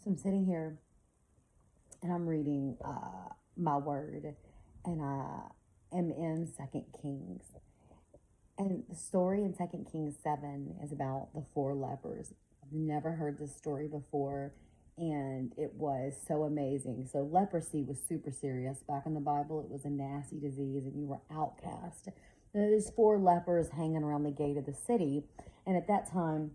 So I'm sitting here and I'm reading my word, and I am in Second Kings. And the story in Second Kings 7 is about the four lepers. I've never heard this story before, and it was so amazing. So leprosy was super serious. Back in the Bible, it was a nasty disease, and you were outcast. And there's four lepers hanging around the gate of the city, and at that time,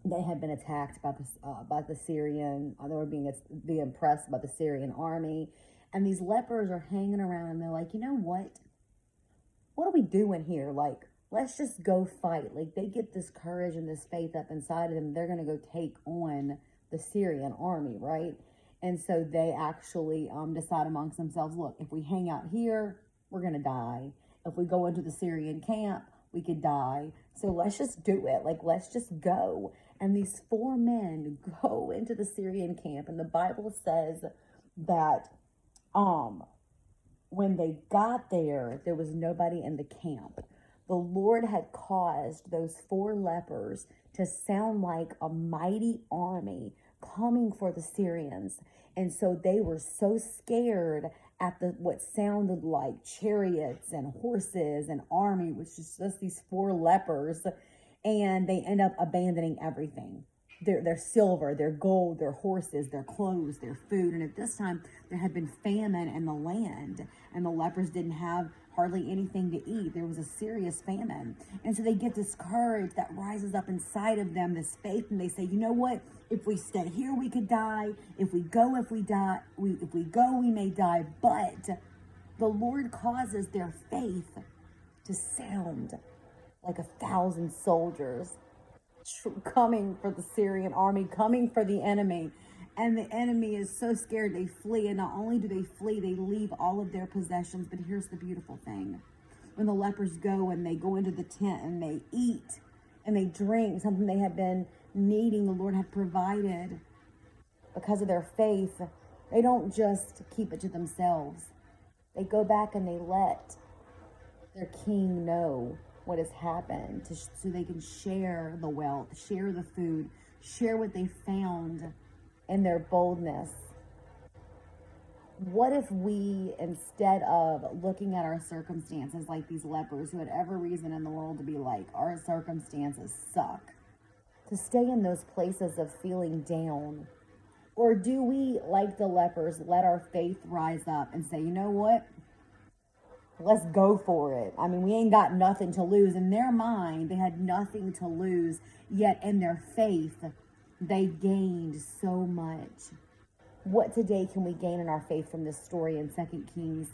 they had been attacked by the Syrian. They were being impressed by the Syrian army, and these lepers are hanging around, and they're like, you know what? What are we doing here? Like, let's just go fight. Like, they get this courage and this faith up inside of them. They're going to go take on the Syrian army, right? And so they actually decide amongst themselves, look, if we hang out here, we're going to die. If we go into the Syrian camp, we could die. So let's just do it. Like, let's just go. And these four men go into the Syrian camp. And the Bible says that when they got there, there was nobody in the camp. The Lord had caused those four lepers to sound like a mighty army coming for the Syrians. And so they were so scared at what sounded like chariots and horses and army, which is just these four lepers, and they end up abandoning everything. Their silver, their gold, their horses, their clothes, their food. And at this time, there had been famine in the land, and the lepers didn't have hardly anything to eat. There was a serious famine. And so they get this courage that rises up inside of them, this faith, and they say, you know what? If we stay here, we could die. If we go, we may die. But the Lord causes their faith to sound like 1,000 soldiers coming for the Syrian army, coming for the enemy. And the enemy is so scared, they flee. And not only do they flee, they leave all of their possessions. But here's the beautiful thing. When the lepers go and they go into the tent and they eat and they drink something they had been needing, the Lord had provided because of their faith, they don't just keep it to themselves. They go back and they let their king know what has happened, so they can share the wealth, share the food, share what they found in their boldness. What if we, instead of looking at our circumstances like these lepers who had every reason in the world to be like, our circumstances suck, to stay in those places of feeling down? Or do we, like the lepers, let our faith rise up and say, you know what? Let's go for it. I mean, we ain't got nothing to lose. In their mind, they had nothing to lose, yet in their faith, they gained so much. What today can we gain in our faith from this story in 2 Kings,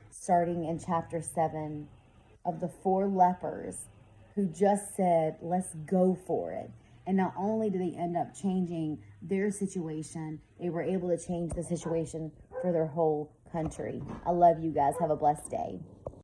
starting in chapter 7, of the four lepers who just said, let's go for it. And not only did they end up changing their situation, they were able to change the situation for their whole country. I love you guys. Have a blessed day.